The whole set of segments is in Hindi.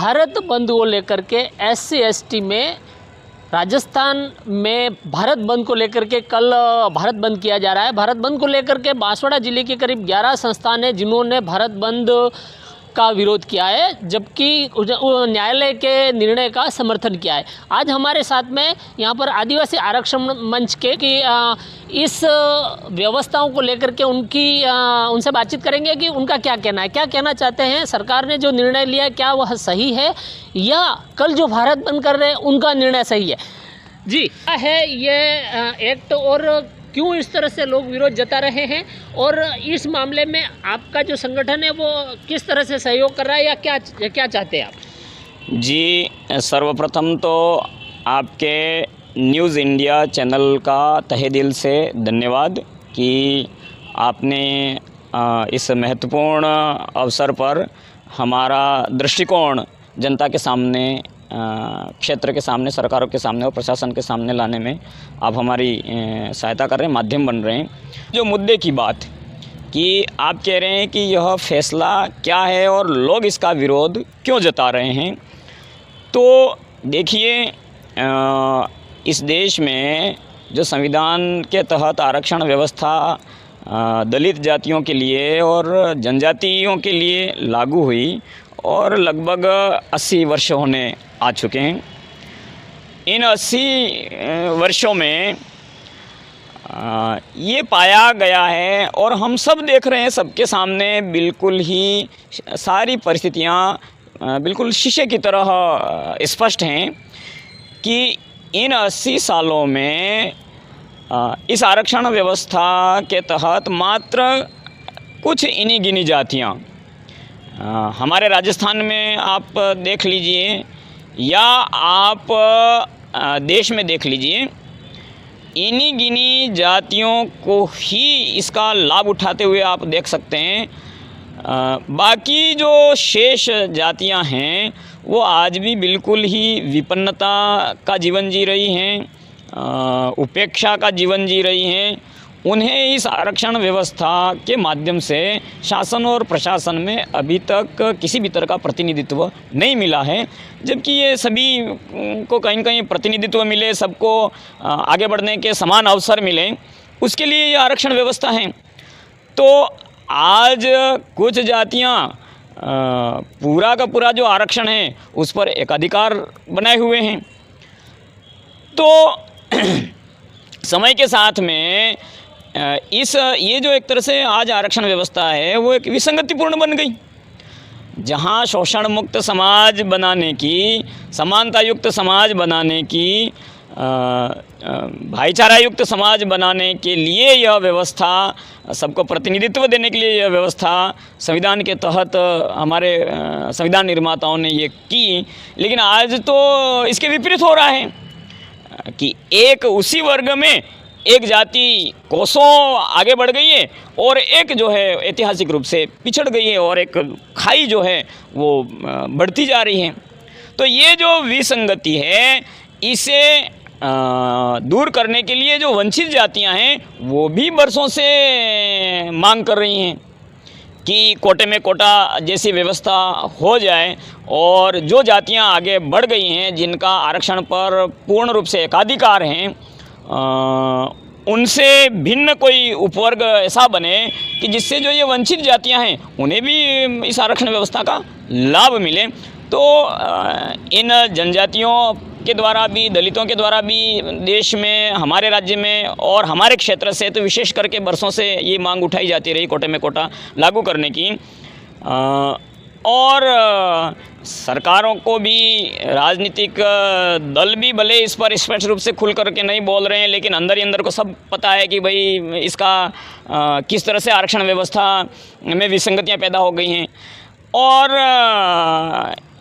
भारत बंद को लेकर के SC/ST में राजस्थान में भारत बंद को लेकर के कल भारत बंद किया जा रहा है। भारत बंद को लेकर के बांसवाड़ा जिले के करीब 11 संस्थान हैं जिन्होंने भारत बंद का विरोध किया है, जबकि न्यायालय के निर्णय का समर्थन किया है। आज हमारे साथ में यहाँ पर आदिवासी आरक्षण मंच के कि इस व्यवस्थाओं को लेकर के उनसे बातचीत करेंगे कि उनका क्या कहना है, क्या कहना चाहते हैं। सरकार ने जो निर्णय लिया है क्या वह सही है या कल जो भारत बंद कर रहे हैं उनका निर्णय सही है। जी क्या है ये एक्ट और क्यों इस तरह से लोग विरोध जता रहे हैं, और इस मामले में आपका जो संगठन है वो किस तरह से सहयोग कर रहा है या क्या चाहते हैं आप? जी, सर्वप्रथम तो आपके न्यूज़ इंडिया चैनल का तहे दिल से धन्यवाद कि आपने इस महत्वपूर्ण अवसर पर हमारा दृष्टिकोण जनता के सामने, क्षेत्र के सामने, सरकारों के सामने और प्रशासन के सामने लाने में आप हमारी सहायता कर रहे हैं, माध्यम बन रहे हैं। जो मुद्दे की बात कि आप कह रहे हैं कि यह फैसला क्या है और लोग इसका विरोध क्यों जता रहे हैं, तो देखिए, इस देश में जो संविधान के तहत आरक्षण व्यवस्था दलित जातियों के लिए और जनजातियों के लिए लागू हुई और लगभग 80 वर्ष होने आ चुके हैं। इन 80 वर्षों में ये पाया गया है और हम सब देख रहे हैं, सबके सामने बिल्कुल ही सारी परिस्थितियाँ बिल्कुल शीशे की तरह स्पष्ट हैं कि इन 80 सालों में इस आरक्षण व्यवस्था के तहत मात्र कुछ इन्हीं गिनी जातियाँ, हमारे राजस्थान में आप देख लीजिए या आप देश में देख लीजिए, इन्हीं गिनी जातियों को ही इसका लाभ उठाते हुए आप देख सकते हैं। बाकी जो शेष जातियां हैं वो आज भी बिल्कुल ही विपन्नता का जीवन जी रही हैं, उपेक्षा का जीवन जी रही हैं। उन्हें इस आरक्षण व्यवस्था के माध्यम से शासन और प्रशासन में अभी तक किसी भी तरह का प्रतिनिधित्व नहीं मिला है, जबकि ये सभी को कहीं कहीं प्रतिनिधित्व मिले, सबको आगे बढ़ने के समान अवसर मिले, उसके लिए ये आरक्षण व्यवस्था है। तो आज कुछ जातियां पूरा का पूरा जो आरक्षण है उस पर एकाधिकार बनाए हुए हैं। तो समय के साथ में ये जो एक तरह से आज आरक्षण व्यवस्था है वो एक विसंगतिपूर्ण बन गई। जहां शोषण मुक्त समाज बनाने की, समानता युक्त समाज बनाने की, भाईचारा युक्त समाज बनाने के लिए यह व्यवस्था, सबको प्रतिनिधित्व देने के लिए यह व्यवस्था संविधान के तहत हमारे संविधान निर्माताओं ने ये की, लेकिन आज तो इसके विपरीत हो रहा है कि एक उसी वर्ग में एक जाति कोसों आगे बढ़ गई है और एक जो है ऐतिहासिक रूप से पिछड़ गई है और एक खाई जो है वो बढ़ती जा रही है। तो ये जो विसंगति है इसे दूर करने के लिए जो वंचित जातियां हैं वो भी बरसों से मांग कर रही हैं कि कोटे में कोटा जैसी व्यवस्था हो जाए और जो जातियां आगे बढ़ गई हैं, जिनका आरक्षण पर पूर्ण रूप से एकाधिकार हैं, उनसे भिन्न कोई उपवर्ग ऐसा बने कि जिससे जो ये वंचित जातियां हैं उन्हें भी इस आरक्षण व्यवस्था का लाभ मिले। तो इन जनजातियों के द्वारा भी, दलितों के द्वारा भी देश में, हमारे राज्य में और हमारे क्षेत्र से तो विशेष करके बरसों से ये मांग उठाई जाती रही कोटे में कोटा लागू करने की। और सरकारों को भी, राजनीतिक दल भी भले इस पर स्पष्ट रूप से खुल करके नहीं बोल रहे हैं, लेकिन अंदर ही अंदर को सब पता है कि भाई इसका किस तरह से आरक्षण व्यवस्था में विसंगतियां पैदा हो गई हैं। और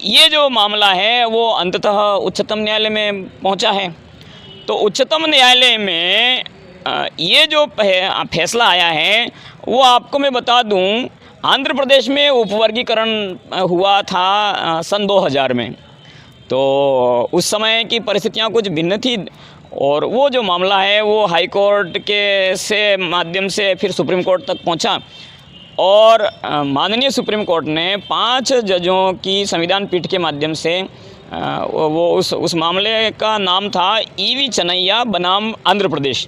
ये जो मामला है वो अंततः उच्चतम न्यायालय में पहुंचा है। तो उच्चतम न्यायालय में ये जो फैसला आया है वो आपको मैं बता दूं, आंध्र प्रदेश में उपवर्गीकरण हुआ था सन 2000 में। तो उस समय की परिस्थितियां कुछ भिन्न थी और वो जो मामला है वो हाई कोर्ट के माध्यम से फिर सुप्रीम कोर्ट तक पहुंचा और माननीय सुप्रीम कोर्ट ने 5 जजों की संविधान पीठ के माध्यम से वो उस मामले का नाम था ईवी चन्नैया बनाम आंध्र प्रदेश।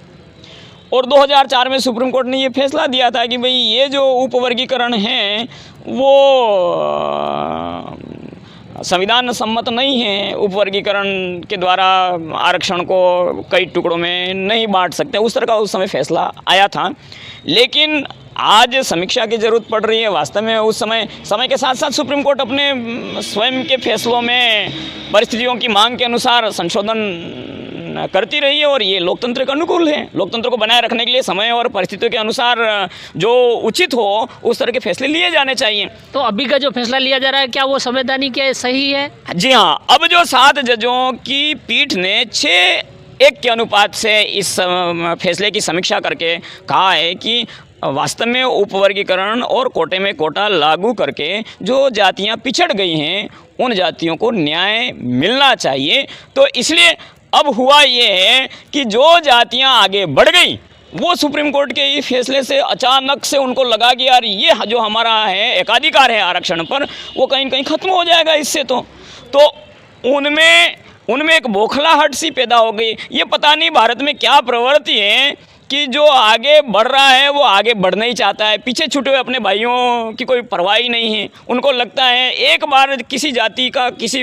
और 2004 में सुप्रीम कोर्ट ने ये फैसला दिया था कि भाई ये जो उपवर्गीकरण है वो संविधान सम्मत नहीं है। उपवर्गीकरण के द्वारा आरक्षण को कई टुकड़ों में नहीं बांट सकते, उस तरह का उस समय फैसला आया था। लेकिन आज समीक्षा की ज़रूरत पड़ रही है। वास्तव में उस समय के साथ साथ सुप्रीम कोर्ट अपने स्वयं के फैसलों में परिस्थितियों की मांग के अनुसार संशोधन करती रही है और ये लोकतंत्र के अनुकूल है। लोकतंत्र को बनाए रखने के लिए समय और परिस्थितियों के अनुसार जो उचित हो उस तरह के फैसले लिए जाने चाहिए। तो अभी का जो फैसला लिया जा रहा है क्या वो संवैधानिक है, सही है? जी हाँ, अब जो 7 जजों की पीठ ने 6:1 के अनुपात से इस फैसले की समीक्षा करके कहा है कि वास्तव में उपवर्गीकरण और कोटे में कोटा लागू करके जो जातियां पिछड़ गई हैं उन जातियों को न्याय मिलना चाहिए। तो इसलिए अब हुआ ये है कि जो जातियां आगे बढ़ गई वो सुप्रीम कोर्ट के इस फैसले से अचानक से उनको लगा कि यार ये जो हमारा है एकाधिकार है आरक्षण पर वो कहीं कहीं ख़त्म हो जाएगा इससे। तो उनमें एक बौखलाहट सी पैदा हो गई। ये पता नहीं भारत में क्या प्रवृत्ति है कि जो आगे बढ़ रहा है वो आगे बढ़ना ही चाहता है, पीछे छूटे हुए अपने भाइयों की कोई परवाह ही नहीं है। उनको लगता है एक बार किसी जाति का किसी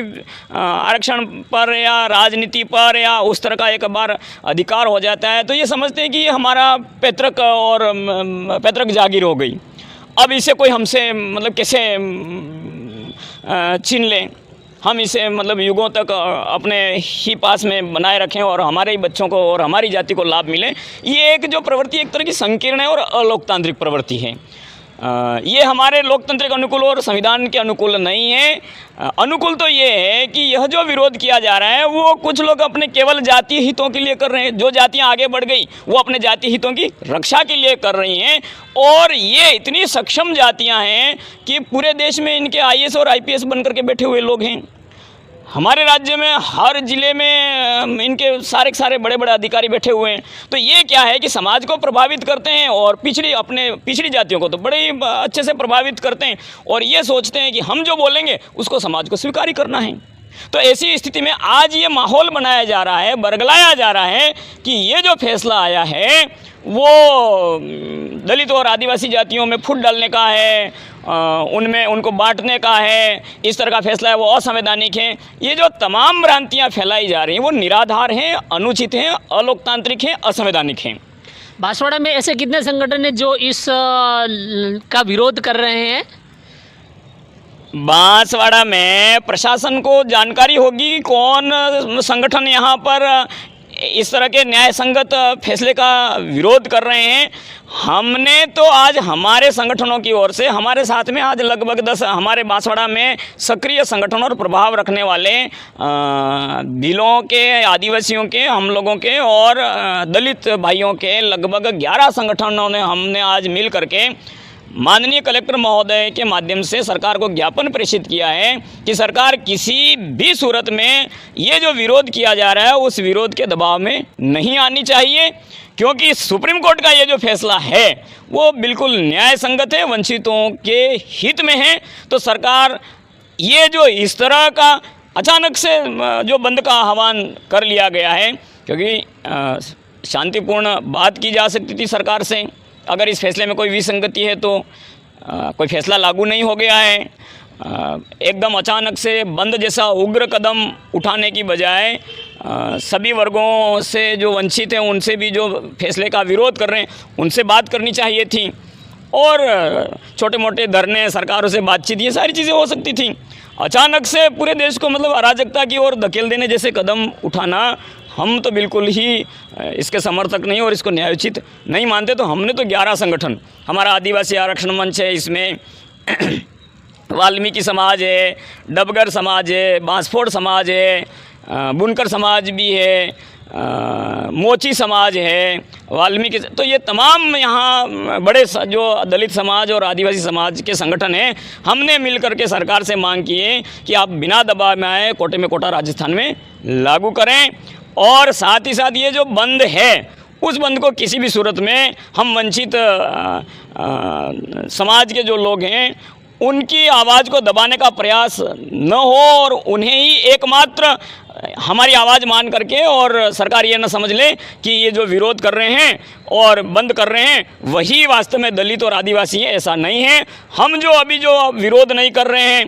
आरक्षण पर या राजनीति पर या उस तरह का एक बार अधिकार हो जाता है तो ये समझते हैं कि ये हमारा पैतृक जागीर हो गई। अब इसे कोई हमसे मतलब कैसे छीन लें, हम इसे मतलब युगों तक अपने ही पास में बनाए रखें और हमारे ही बच्चों को और हमारी जाति को लाभ मिले। ये एक जो प्रवृत्ति एक तरह की संकीर्ण है और अलोकतांत्रिक प्रवृत्ति है। ये हमारे लोकतंत्र के अनुकूल और संविधान के अनुकूल नहीं है। अनुकूल तो ये है कि यह जो विरोध किया जा रहा है वो कुछ लोग अपने केवल जातीय हितों के लिए कर रहे हैं। जो जातियां आगे बढ़ गई वो अपने जातीय हितों की रक्षा के लिए कर रही हैं और ये इतनी सक्षम जातियां हैं कि पूरे देश में इनके IAS और IPS बन करके बैठे हुए लोग हैं। हमारे राज्य में हर ज़िले में इनके सारे बड़े बड़े अधिकारी बैठे हुए हैं। तो ये क्या है कि समाज को प्रभावित करते हैं और पिछड़ी जातियों को तो बड़े ही अच्छे से प्रभावित करते हैं और ये सोचते हैं कि हम जो बोलेंगे उसको समाज को स्वीकार ही करना है। तो ऐसी स्थिति में आज ये माहौल बनाया जा रहा है, बरगलाया जा रहा है कि ये जो फैसला आया है वो दलित और आदिवासी जातियों में फूट डालने का है, उनमें उनको बांटने का है, इस तरह का फैसला है वो असंवैधानिक है। ये जो तमाम भ्रांतियां फैलाई जा रही हैं वो निराधार हैं, अनुचित हैं, अलोकतांत्रिक हैं, असंवैधानिक हैं। बांसवाड़ा में ऐसे कितने संगठन हैं जो इस का विरोध कर रहे हैं? बांसवाड़ा में प्रशासन को जानकारी होगी कौन संगठन यहाँ पर इस तरह के न्याय संगत फैसले का विरोध कर रहे हैं। हमने तो आज हमारे संगठनों की ओर से हमारे साथ में आज लगभग 10 हमारे बांसवाड़ा में सक्रिय संगठन और प्रभाव रखने वाले भीलों के, आदिवासियों के, हम लोगों के और दलित भाइयों के लगभग 11 संगठनों ने हमने आज मिल करके माननीय कलेक्टर महोदय के माध्यम से सरकार को ज्ञापन प्रेषित किया है कि सरकार किसी भी सूरत में ये जो विरोध किया जा रहा है उस विरोध के दबाव में नहीं आनी चाहिए, क्योंकि सुप्रीम कोर्ट का ये जो फैसला है वो बिल्कुल न्याय संगत है, वंचितों के हित में है। तो सरकार ये जो इस तरह का अचानक से जो बंद का आह्वान कर लिया गया है, क्योंकि शांतिपूर्ण बात की जा सकती थी सरकार से, अगर इस फैसले में कोई विसंगति है तो कोई फैसला लागू नहीं हो गया है। एकदम अचानक से बंद जैसा उग्र कदम उठाने की बजाय सभी वर्गों से जो वंचित हैं उनसे भी जो फैसले का विरोध कर रहे हैं उनसे बात करनी चाहिए थी और छोटे मोटे धरने, सरकारों से बातचीत, ये सारी चीज़ें हो सकती थी। अचानक से पूरे देश को मतलब अराजकता की ओर धकेल देने जैसे कदम उठाना हम तो बिल्कुल ही इसके समर्थक नहीं और इसको न्यायोचित नहीं मानते। तो हमने तो 11 संगठन, हमारा आदिवासी आरक्षण मंच है, इसमें वाल्मीकि समाज है, डबगर समाज है, बांसफोड़ समाज है, बुनकर समाज भी है, मोची समाज है, वाल्मीकि, तो ये तमाम यहाँ बड़े जो दलित समाज और आदिवासी समाज के संगठन हैं, हमने मिलकर के सरकार से मांग की है कि आप बिना दबाव में आए कोटे में कोटा राजस्थान में लागू करें और साथ ही साथ ये जो बंद है उस बंद को किसी भी सूरत में हम वंचित समाज के जो लोग हैं उनकी आवाज़ को दबाने का प्रयास न हो और उन्हें ही एकमात्र हमारी आवाज़ मान करके और सरकार ये न समझ ले कि ये जो विरोध कर रहे हैं और बंद कर रहे हैं वही वास्तव में दलित और आदिवासी है। ऐसा नहीं है। हम जो अभी जो विरोध नहीं कर रहे हैं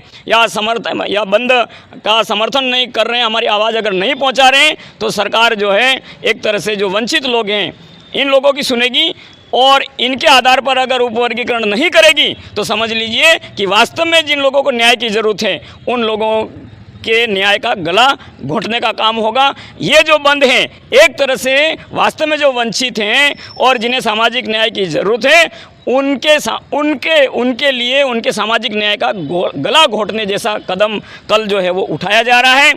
या बंद का समर्थन नहीं कर रहे हैं, हमारी आवाज़ अगर नहीं पहुंचा रहे हैं, तो सरकार जो है एक तरह से जो वंचित लोग हैं इन लोगों की सुनेगी और इनके आधार पर अगर उपवर्गीकरण नहीं करेगी तो समझ लीजिए कि वास्तव में जिन लोगों को न्याय की ज़रूरत है उन लोगों के न्याय का गला घोंटने का काम होगा। ये जो बंद हैं एक तरह से वास्तव में जो वंचित हैं और जिन्हें सामाजिक न्याय की ज़रूरत है उनके लिए उनके सामाजिक न्याय का गला घोंटने जैसा कदम कल जो है वो उठाया जा रहा है।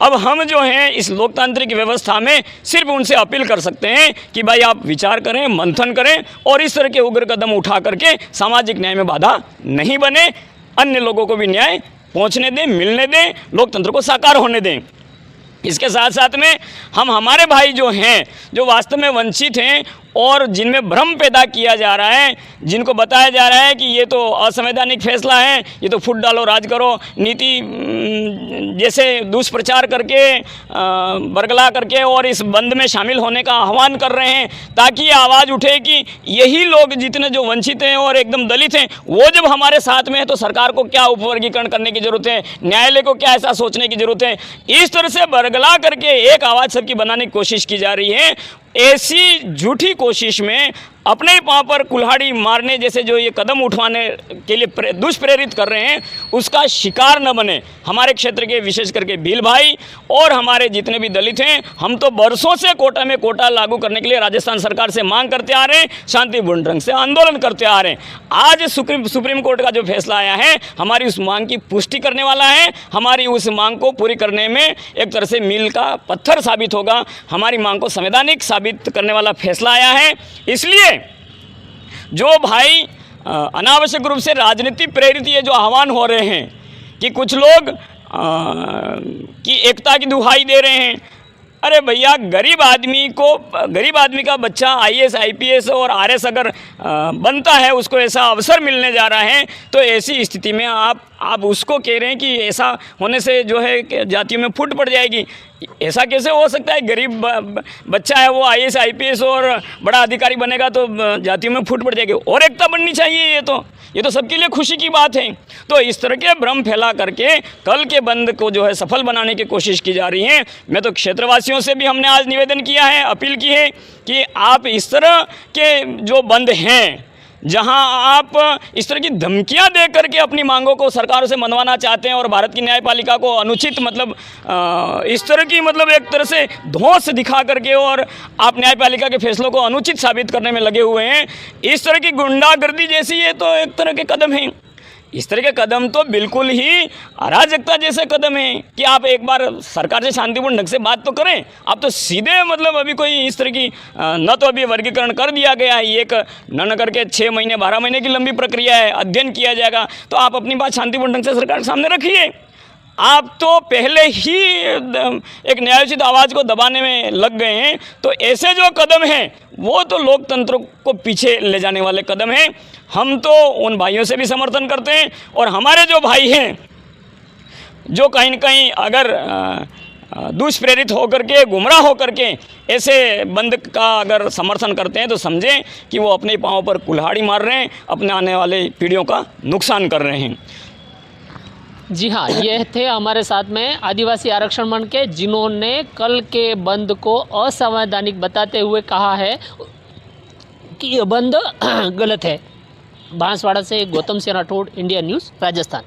अब हम जो हैं इस लोकतांत्रिक व्यवस्था में सिर्फ उनसे अपील कर सकते हैं कि भाई आप विचार करें, मंथन करें और इस तरह के उग्र कदम उठा करके सामाजिक न्याय में बाधा नहीं बने, अन्य लोगों को भी न्याय पहुंचने दें, मिलने दें, लोकतंत्र को साकार होने दें। इसके साथ साथ में हम हमारे भाई जो हैं जो वास्तव में वंचित हैं और जिनमें भ्रम पैदा किया जा रहा है, जिनको बताया जा रहा है कि ये तो असंवैधानिक फैसला है, ये तो फुट डालो राज करो नीति जैसे दुष्प्रचार करके बरगला करके और इस बंद में शामिल होने का आह्वान कर रहे हैं ताकि ये आवाज़ उठे कि यही लोग जितने जो वंचित हैं और एकदम दलित हैं वो जब हमारे साथ में है तो सरकार को क्या उपवर्गीकरण करने की ज़रूरत है, न्यायालय को क्या ऐसा सोचने की ज़रूरत है। इस तरह से बरगला करके एक आवाज़ सबकी बनाने की कोशिश की जा रही है। ऐसी झूठी कोशिश में अपने ही पाँव पर कुल्हाड़ी मारने जैसे जो ये कदम उठवाने के लिए दुष्प्रेरित कर रहे हैं उसका शिकार न बने। हमारे क्षेत्र के विशेष करके भील भाई और हमारे जितने भी दलित हैं, हम तो बरसों से कोटा में कोटा लागू करने के लिए राजस्थान सरकार से मांग करते आ रहे हैं, शांतिपूर्ण ढंग से आंदोलन करते आ रहे हैं। आज सुप्रीम कोर्ट का जो फैसला आया है हमारी उस मांग की पुष्टि करने वाला है, हमारी उस मांग को पूरी करने में एक तरह से मील का पत्थर साबित होगा, हमारी मांग को संवैधानिक साबित करने वाला फैसला आया है। इसलिए जो भाई अनावश्यक रूप से राजनीति प्रेरित ये जो आह्वान हो रहे हैं कि कुछ लोग की एकता की दुहाई दे रहे हैं, अरे भैया गरीब आदमी का बच्चा IAS IPS और RS अगर बनता है, उसको ऐसा अवसर मिलने जा रहा है, तो ऐसी स्थिति में आप उसको कह रहे हैं कि ऐसा होने से जो है जातियों में फूट पड़ जाएगी। ऐसा कैसे हो सकता है? गरीब बच्चा है वो IAS IPS और बड़ा अधिकारी बनेगा तो जातियों में फूट पड़ जाएगी। और एकता बननी चाहिए, ये तो सबके लिए खुशी की बात है। तो इस तरह के भ्रम फैला करके कल के बंद को जो है सफल बनाने की कोशिश की जा रही है। मैं तो क्षेत्रवासियों से भी हमने आज निवेदन किया है, अपील की है कि आप इस तरह के जो बंद हैं जहां आप इस तरह की धमकियां दे करके अपनी मांगों को सरकारों से मनवाना चाहते हैं और भारत की न्यायपालिका को अनुचित इस तरह की एक तरह से धौंस दिखा करके और आप न्यायपालिका के फैसलों को अनुचित साबित करने में लगे हुए हैं, इस तरह की गुंडागर्दी जैसी ये तो एक तरह के कदम हैं। इस तरह के कदम तो बिल्कुल ही अराजकता जैसे कदम हैं कि आप एक बार सरकार से शांतिपूर्ण ढंग से बात तो करें। आप तो सीधे अभी कोई इस तरह की न तो अभी वर्गीकरण कर दिया गया है, एक न करके 6 महीने 12 महीने की लंबी प्रक्रिया है, अध्ययन किया जाएगा, तो आप अपनी बात शांतिपूर्ण ढंग से सरकार के सामने रखिए। आप तो पहले ही एक न्यायोचित आवाज़ को दबाने में लग गए हैं। तो ऐसे जो कदम हैं वो तो लोकतंत्र को पीछे ले जाने वाले कदम हैं। हम तो उन भाइयों से भी समर्थन करते हैं और हमारे जो भाई हैं जो कहीं न कहीं अगर दुष्प्रेरित होकर के, गुमराह होकर के ऐसे बंद का अगर समर्थन करते हैं तो समझें कि वो अपने पाँव पर कुल्हाड़ी मार रहे हैं, अपने आने वाले पीढ़ियों का नुकसान कर रहे हैं। जी हाँ, ये थे हमारे साथ में आदिवासी आरक्षण मंच के, जिन्होंने कल के बंद को असंवैधानिक बताते हुए कहा है कि ये बंद गलत है। बांसवाड़ा से गौतम सिंह राठौड़, इंडिया न्यूज़, राजस्थान।